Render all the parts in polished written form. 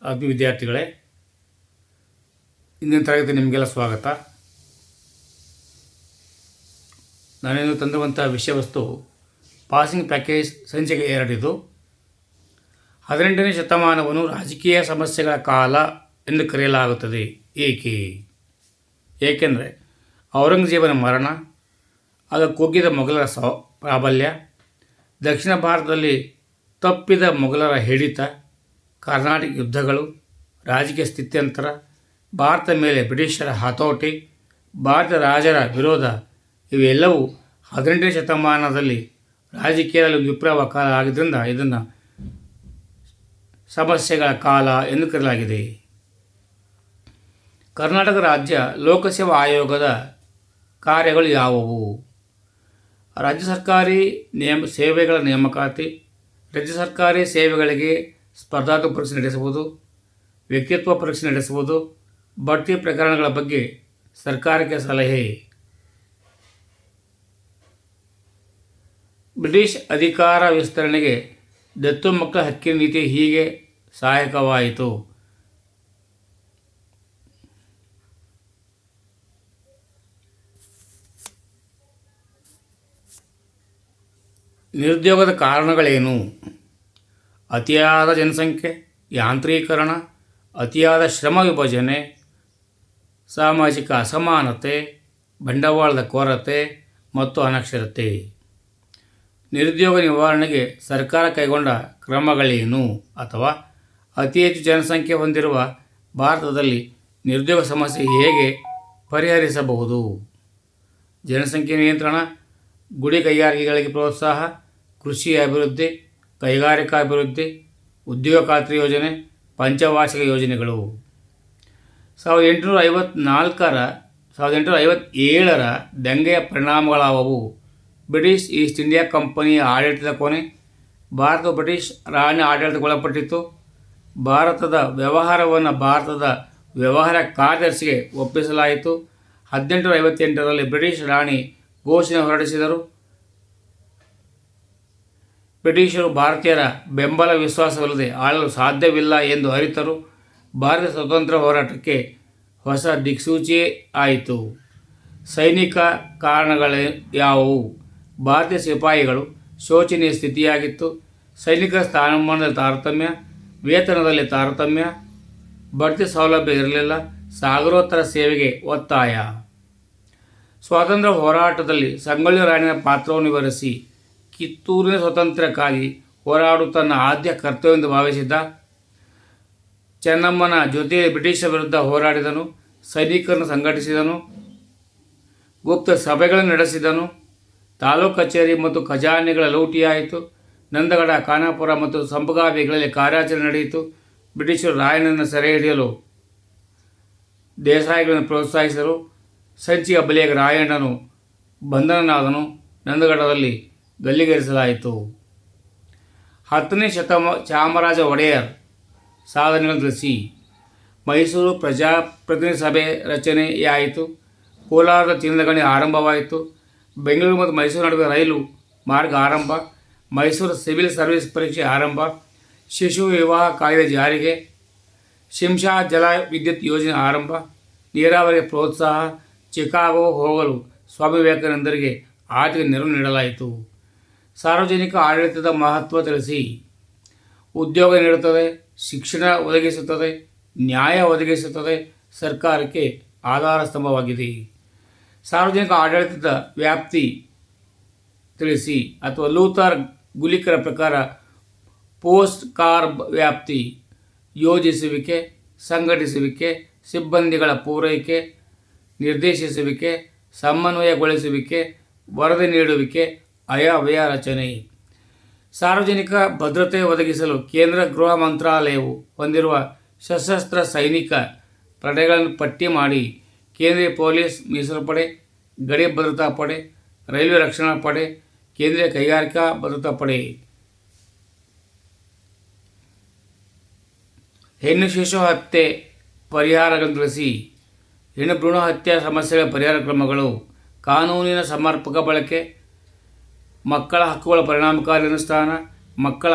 ವಿದ್ಯಾರ್ಥಿಗಳೇ, ಇಂದಿನ ತರಗತಿ ನಿಮಗೆಲ್ಲ ಸ್ವಾಗತ. ನಾನೇನು ತಂದಿರುವಂಥ ವಿಷಯ ವಸ್ತು ಪಾಸಿಂಗ್ ಪ್ಯಾಕೇಜ್ ಸಂಚಿಕೆ 2. ಇದು 18ನೇ ಶತಮಾನವನ್ನು ರಾಜಕೀಯ ಸಮಸ್ಯೆಗಳ ಕಾಲ ಎಂದು ಕರೆಯಲಾಗುತ್ತದೆ. ಏಕೆಂದರೆ ಔರಂಗಜೇಬನ ಮರಣ, ಆಗ ಕುಗ್ಗಿದ ಮೊಘಲರ ಪ್ರಾಬಲ್ಯ, ದಕ್ಷಿಣ ಭಾರತದಲ್ಲಿ ತಪ್ಪಿದ ಮೊಘಲರ ಹಿಡಿತ, ಕರ್ನಾಟಕ ಯುದ್ಧಗಳು, ರಾಜಕೀಯ ಸ್ಥಿತ್ಯಂತರ, ಭಾರತ ಮೇಲೆ ಬ್ರಿಟಿಷರ ಹತೋಟಿ, ಭಾರತ ರಾಜರ ವಿರೋಧ ಇವೆಲ್ಲವೂ 18ನೇ ಶತಮಾನದಲ್ಲಿ ರಾಜಕೀಯದಲ್ಲಿ ವಿಪ್ಲವ ಕಾಲ ಆಗಿದ್ದರಿಂದ ಇದನ್ನು ಸಮಸ್ಯೆಗಳ ಕಾಲ ಎಂದು ಕರೆಯಲಾಗಿದೆ. ಕರ್ನಾಟಕ ರಾಜ್ಯ ಲೋಕಸೇವಾ ಆಯೋಗದ ಕಾರ್ಯಗಳು ಯಾವುವು? ರಾಜ್ಯ ಸರ್ಕಾರಿ ಸೇವೆಗಳ ನೇಮಕಾತಿ, ರಾಜ್ಯ ಸರ್ಕಾರಿ ಸೇವೆಗಳಿಗೆ ಸ್ಪರ್ಧಾತ್ಮಕ ಪರೀಕ್ಷೆ ನಡೆಸುವುದು, ವ್ಯಕ್ತಿತ್ವ ಪರೀಕ್ಷೆ ನಡೆಸುವುದು, ಬಡ್ತಿ ಪ್ರಕರಣಗಳ ಬಗ್ಗೆ ಸರ್ಕಾರಕ್ಕೆ ಸಲಹೆ. ಬ್ರಿಟಿಷ್ ಅಧಿಕಾರ ವಿಸ್ತರಣೆಗೆ ದತ್ತು ಮಕ್ಕಳ ಹಕ್ಕಿನ ನೀತಿ ಹೀಗೆ ಸಹಾಯಕವಾಯಿತು. ನಿರುದ್ಯೋಗದ ಕಾರಣಗಳೇನು? ಅತಿಯಾದ ಜನಸಂಖ್ಯೆ, ಯಾಂತ್ರೀಕರಣ, ಅತಿಯಾದ ಶ್ರಮ ವಿಭಜನೆ, ಸಾಮಾಜಿಕ ಅಸಮಾನತೆ, ಬಂಡವಾಳದ ಕೊರತೆ ಮತ್ತು ಅನಕ್ಷರತೆ. ನಿರುದ್ಯೋಗ ನಿವಾರಣೆಗೆ ಸರ್ಕಾರ ಕೈಗೊಂಡ ಕ್ರಮಗಳೇನು? ಅಥವಾ ಅತಿ ಹೆಚ್ಚು ಜನಸಂಖ್ಯೆ ಹೊಂದಿರುವ ಭಾರತದಲ್ಲಿ ನಿರುದ್ಯೋಗ ಸಮಸ್ಯೆ ಹೇಗೆ ಪರಿಹರಿಸಬಹುದು? ಜನಸಂಖ್ಯೆ ನಿಯಂತ್ರಣ, ಗುಡಿ ಕೈಗಾರಿಕೆಗಳಿಗೆ ಪ್ರೋತ್ಸಾಹ, ಕೃಷಿ ಅಭಿವೃದ್ಧಿ, ಕೈಗಾರಿಕಾ ಅಭಿವೃದ್ಧಿ, ಉದ್ಯೋಗ ಖಾತ್ರಿ ಯೋಜನೆ, ಪಂಚವಾರ್ಷಿಕ ಯೋಜನೆಗಳು. 1857ರ ದಂಗೆಯ ಪರಿಣಾಮಗಳಾದವು. ಬ್ರಿಟಿಷ್ ಈಸ್ಟ್ ಇಂಡಿಯಾ ಕಂಪನಿಯ ಆಡಳಿತದ ಕೊನೆ, ಭಾರತವು ಬ್ರಿಟಿಷ್ ರಾಣಿ ಆಡಳಿತಕ್ಕೊಳಪಟ್ಟಿತು. ಭಾರತದ ವ್ಯವಹಾರವನ್ನು ಭಾರತದ ವ್ಯವಹಾರ ಕಾರ್ಯದರ್ಶಿಗೆ ಒಪ್ಪಿಸಲಾಯಿತು. 1858ರಲ್ಲಿ ಬ್ರಿಟಿಷ್ ರಾಣಿ ಘೋಷಣೆ ಹೊರಡಿಸಿದರು. ಬ್ರಿಟಿಷರು ಭಾರತೀಯರ ಬೆಂಬಲ ವಿಶ್ವಾಸವಿಲ್ಲದೆ ಆಳಲು ಸಾಧ್ಯವಿಲ್ಲ ಎಂದು ಅರಿತರು. ಭಾರತೀಯ ಸ್ವತಂತ್ರ ಹೋರಾಟಕ್ಕೆ ಹೊಸ ದಿಕ್ಸೂಚಿಯೇ ಆಯಿತು. ಸೈನಿಕ ಕಾರಣಗಳು ಯಾವುವು? ಭಾರತೀಯ ಸಿಪಾಯಿಗಳು ಶೋಚನೀಯ ಸ್ಥಿತಿಯಾಗಿತ್ತು. ಸೈನಿಕರ ಸ್ಥಾನಮಾನದಲ್ಲಿ ತಾರತಮ್ಯ, ವೇತನದಲ್ಲಿ ತಾರತಮ್ಯ, ಬಡ್ತಿ ಸೌಲಭ್ಯ ಇರಲಿಲ್ಲ. ಸಾಗರೋತ್ತರ ಸೇವೆಗೆ ಒತ್ತಾಯ. ಸ್ವಾತಂತ್ರ್ಯ ಹೋರಾಟದಲ್ಲಿ ಸಂಗೊಳ್ಳಿ ರಾಯಣ್ಣನ ಪಾತ್ರವನ್ನು ವಿವರಿಸಿ. ಕಿತ್ತೂರಿನ ಸ್ವಾತಂತ್ರ್ಯಕ್ಕಾಗಿ ಹೋರಾಡುವ ತನ್ನ ಆದ್ಯ ಕರ್ತವ್ಯವೆಂದು ಭಾವಿಸಿದ್ದ. ಚೆನ್ನಮ್ಮನ ಜೊತೆ ಬ್ರಿಟಿಷರ ವಿರುದ್ಧ ಹೋರಾಡಿದನು. ಸೈನಿಕರನ್ನು ಸಂಘಟಿಸಿದನು. ಗುಪ್ತ ಸಭೆಗಳನ್ನು ನಡೆಸಿದನು. ತಾಲೂಕು ಕಚೇರಿ ಮತ್ತು ಖಜಾನೆಗಳ ಲೂಟಿಯಾಯಿತು. ನಂದಗಡ, ಖಾನಾಪುರ ಮತ್ತು ಸಂಪಗಾವಿಗಳಲ್ಲಿ ಕಾರ್ಯಾಚರಣೆ ನಡೆಯಿತು. ಬ್ರಿಟಿಷರು ರಾಯಣ್ಣನ ಸೆರೆ ಹಿಡಿಯಲು ದೇಸಾಯಿಗಳನ್ನು ಪ್ರೋತ್ಸಾಹಿಸಿದರು. ಸಂಚಿಯ ಬಲಿಯಾಗಿ ರಾಯಣ್ಣನು ಬಂಧನನಾದನು. ನಂದಗಡದಲ್ಲಿ ಗಲ್ಲಿಗೇರಿಸಲಾಯಿತು. 10ನೇ ಚಾಮರಾಜ ಒಡೆಯರ್ ಸಾಧನೆಗಳನ್ನು ತಿಳಿಸಿ. ಮೈಸೂರು ಪ್ರಜಾಪ್ರತಿನಿಧಿ ಸಭೆ ರಚನೆಯಾಯಿತು. ಕೋಲಾರದ ಚಿನ್ನದ ಗಣಿ ಆರಂಭವಾಯಿತು. ಬೆಂಗಳೂರು ಮತ್ತು ಮೈಸೂರು ನಡುವೆ ರೈಲು ಮಾರ್ಗ ಆರಂಭ. ಮೈಸೂರು ಸಿವಿಲ್ ಸರ್ವಿಸ್ ಪರೀಕ್ಷೆ ಆರಂಭ. ಶಿಶು ವಿವಾಹ ಕಾಯ್ದೆ ಜಾರಿಗೆ. ಶಿಂಷಾ ಜಲ ವಿದ್ಯುತ್ ಯೋಜನೆ ಆರಂಭ. ನೀರಾವರಿಗೆ ಪ್ರೋತ್ಸಾಹ. ಚಿಕಾಗೋ ಹೋಗಲು ಸ್ವಾಮಿ ವಿವೇಕಾನಂದರಿಗೆ ಆರ್ಥಿಕ ನೆರವು ನೀಡಲಾಯಿತು. ಸಾರ್ವಜನಿಕ ಆಡಳಿತದ ಮಹತ್ವ ತಿಳಿಸಿ. ಉದ್ಯೋಗ ನೀಡುತ್ತದೆ, ಶಿಕ್ಷಣ ಒದಗಿಸುತ್ತದೆ, ನ್ಯಾಯ ಒದಗಿಸುತ್ತದೆ, ಸರ್ಕಾರಕ್ಕೆ ಆಧಾರ ಸ್ತಂಭವಾಗಿದೆ. ಸಾರ್ವಜನಿಕ ಆಡಳಿತದ ವ್ಯಾಪ್ತಿ ತಿಳಿಸಿ. ಅಥವಾ ಲೂಥರ್ ಗುಲಿಕರ ಪ್ರಕಾರ ಪೋಸ್ಟ್ ಕಾರ್ಬ್ ವ್ಯಾಪ್ತಿ: ಯೋಜಿಸುವಿಕೆ, ಸಂಘಟಿಸುವಿಕೆ, ಸಿಬ್ಬಂದಿಗಳ ಪೂರೈಕೆ, ನಿರ್ದೇಶಿಸುವಿಕೆ, ಸಮನ್ವಯಗೊಳಿಸುವಿಕೆ, ವರದಿ ನೀಡುವಿಕೆ, ಆಯವ್ಯಯ ರಚನೆ. ಸಾರ್ವಜನಿಕ ಭದ್ರತೆ ಒದಗಿಸಲು ಕೇಂದ್ರ ಗೃಹ ಮಂತ್ರಾಲಯವು ಹೊಂದಿರುವ ಸಶಸ್ತ್ರ ಸೈನಿಕ ಪಡೆಗಳನ್ನು ಪಟ್ಟಿ ಮಾಡಿ. ಕೇಂದ್ರೀಯ ಪೊಲೀಸ್, ಮೀಸಲು ಪಡೆ, ಗಡಿ ಭದ್ರತಾ ಪಡೆ, ರೈಲ್ವೆ ರಕ್ಷಣಾ ಪಡೆ, ಕೇಂದ್ರೀಯ ಕೈಗಾರಿಕಾ ಭದ್ರತಾ ಪಡೆ. ಹೆಣ್ಣು ಶಿಶು ಹತ್ಯೆ ಪರಿಹಾರಗಳನ್ನು ತಿಳಿಸಿ. ಹೆಣ್ಣು ಭ್ರೂಣ ಹತ್ಯೆ ಸಮಸ್ಯೆಗಳ ಪರಿಹಾರ ಕ್ರಮಗಳು. ಕಾನೂನಿನ ಸಮರ್ಪಕ ಬಳಕೆ, ಮಕ್ಕಳ ಹಕ್ಕುಗಳ ಪರಿಣಾಮಕಾರಿ ಅನುಷ್ಠಾನ, ಮಕ್ಕಳ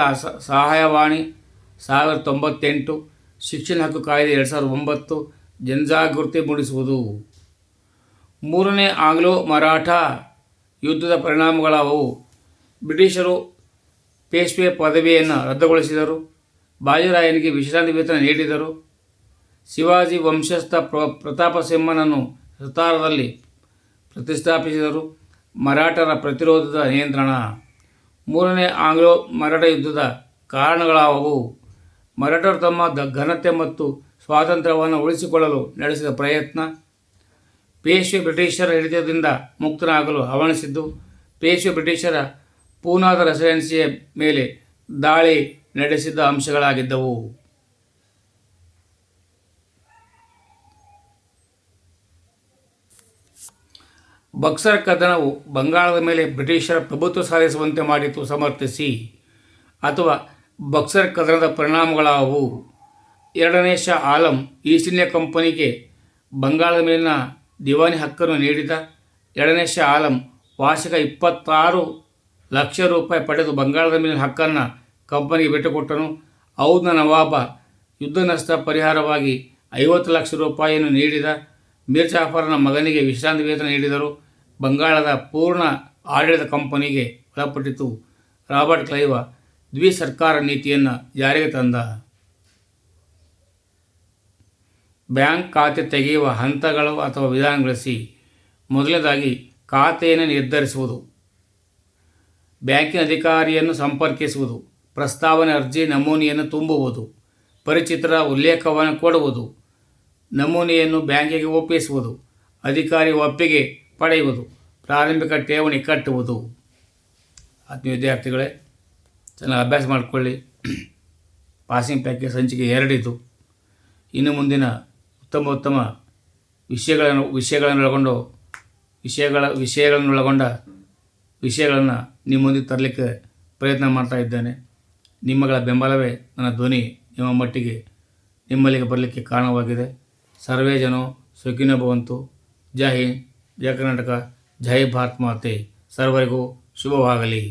ಸಹಾಯವಾಣಿ 1098, ಶಿಕ್ಷಣ ಹಕ್ಕು ಕಾಯ್ದೆ 2009 ಜನಜಾಗೃತಿ ಮೂಡಿಸುವುದು. ಮೂರನೇ ಆಂಗ್ಲೋ ಮರಾಠ ಯುದ್ಧದ ಪರಿಣಾಮಗಳಾದವು. ಬ್ರಿಟಿಷರು ಪೇಶ್ವೆ ಪದವಿಯನ್ನು ರದ್ದುಗೊಳಿಸಿದರು. ಬಾಜಿರಾಯನಿಗೆ ವಿಶ್ರಾಂತಿ ವೇತನ ನೀಡಿದರು. ಶಿವಾಜಿ ವಂಶಸ್ಥ ಪ್ರತಾಪಸಿಂಹನನ್ನು ಸತಾರದಲ್ಲಿ ಪ್ರತಿಷ್ಠಾಪಿಸಿದರು. ಮರಾಠರ ಪ್ರತಿರೋಧದ ನಿಯಂತ್ರಣ. ಮೂರನೇ ಆಂಗ್ಲೋ ಮರಾಠ ಯುದ್ಧದ ಕಾರಣಗಳಾದವು. ಮರಾಠರು ತಮ್ಮ ಘನತೆ ಮತ್ತು ಸ್ವಾತಂತ್ರ್ಯವನ್ನು ಉಳಿಸಿಕೊಳ್ಳಲು ನಡೆಸಿದ ಪ್ರಯತ್ನ. ಪೇಶ್ವೆ ಬ್ರಿಟಿಷರ ಹಿಡಿತದಿಂದ ಮುಕ್ತನಾಗಲು ಹವಣಿಸಿದ್ದು. ಪೇಶ್ವೆ ಬ್ರಿಟಿಷರ ಪೂನಾದ ರೆಸಿಡೆನ್ಸಿಯ ಮೇಲೆ ದಾಳಿ ನಡೆಸಿದ ಅಂಶಗಳಾಗಿದ್ದವು. ಬಕ್ಸರ್ ಕದನವು ಬಂಗಾಳದ ಮೇಲೆ ಬ್ರಿಟಿಷರ ಪ್ರಭುತ್ವ ಸಾಧಿಸುವಂತೆ ಮಾಡಿತು ಸಮರ್ಥಿಸಿ. ಅಥವಾ ಬಕ್ಸರ್ ಕದನದ ಪರಿಣಾಮಗಳಾದವು. ಎರಡನೇ ಶಾ ಆಲಂ ಈಸ್ಟ್ ಇಂಡಿಯಾ ಕಂಪನಿಗೆ ಬಂಗಾಳದ ಮೇಲಿನ ದಿವಾನಿ ಹಕ್ಕನ್ನು ನೀಡಿದ. ಎರಡನೇ ಶಾ ಆಲಂ ವಾರ್ಷಿಕ 26 ಲಕ್ಷ ರೂಪಾಯಿ ಪಡೆದು ಬಂಗಾಳದ ಮೇಲಿನ ಹಕ್ಕನ್ನು ಕಂಪನಿಗೆ ಬಿಟ್ಟುಕೊಟ್ಟನು. ಔದ್ನ ನವಾಬ ಯುದ್ಧ ನಷ್ಟ ಪರಿಹಾರವಾಗಿ 50 ಲಕ್ಷ ರೂಪಾಯಿಯನ್ನು ನೀಡಿದ. ಮೀರ್ ಜಾಫರನ ಮಗನಿಗೆ ವಿಶ್ರಾಂತಿ ವೇತನ ನೀಡಿದರು. ಬಂಗಾಳದ ಪೂರ್ಣ ಆಡಳಿತ ಕಂಪನಿಗೆ ಒಳಪಟ್ಟಿತು. ರಾಬರ್ಟ್ ಕ್ಲೈವ ದ್ವಿಸರ್ಕಾರ ನೀತಿಯನ್ನು ಜಾರಿಗೆ ತಂದ. ಬ್ಯಾಂಕ್ ಖಾತೆ ತೆಗೆಯುವ ಹಂತಗಳು ಅಥವಾ ವಿಧಾನಗಳಿಸಿ. ಮೊದಲನೇದಾಗಿ ಖಾತೆಯನ್ನು ನಿರ್ಧರಿಸುವುದು. ಬ್ಯಾಂಕಿನ ಅಧಿಕಾರಿಯನ್ನು ಸಂಪರ್ಕಿಸುವುದು. ಪ್ರಸ್ತಾವನೆ ಅರ್ಜಿ ನಮೂನೆಯನ್ನು ತುಂಬುವುದು. ಪರಿಚಿತರ ಉಲ್ಲೇಖವನ್ನು ಕೊಡುವುದು. ನಮೂನೆಯನ್ನು ಬ್ಯಾಂಕಿಗೆ ಒಪ್ಪಿಸುವುದು. ಅಧಿಕಾರಿ ಒಪ್ಪಿಗೆ ಪಡೆಯುವುದು. ಪ್ರಾರಂಭಿಕ ಠೇವಣಿ ಕಟ್ಟುವುದು. ಆತ್ಮೀಯ ವಿದ್ಯಾರ್ಥಿಗಳೇ, ಚೆನ್ನಾಗಿ ಅಭ್ಯಾಸ ಮಾಡಿಕೊಳ್ಳಿ. ಪಾಸಿಂಗ್ ಪ್ಯಾಕೇಜ್ ಸಂಚಿಕೆ 2 ಇದು. ಇನ್ನು ಮುಂದಿನ ಉತ್ತಮ ವಿಷಯಗಳನ್ನೊಳಗೊಂಡ ವಿಷಯಗಳನ್ನು ನಿಮ್ಮ ಮುಂದೆ ತರಲಿಕ್ಕೆ ಪ್ರಯತ್ನ ಮಾಡ್ತಾ ಇದ್ದೇನೆ. ನಿಮ್ಮಗಳ ಬೆಂಬಲವೇ ನನ್ನ ಧ್ವನಿ ನಿಮ್ಮ ಮಟ್ಟಿಗೆ ನಿಮ್ಮಲ್ಲಿಗೆ ಬರಲಿಕ್ಕೆ ಕಾರಣವಾಗಿದೆ. ಸರ್ವೇ ಜನೋ ಸುಖಿನೋ ಭವಂತು. ಜೈ ಹಿಂದ್, ಜೈ ಕರ್ನಾಟಕ, ಜೈ ಭಾರತ್ ಮಾತೆ. ಸರ್ವರಿಗೂ ಶುಭವಾಗಲಿ.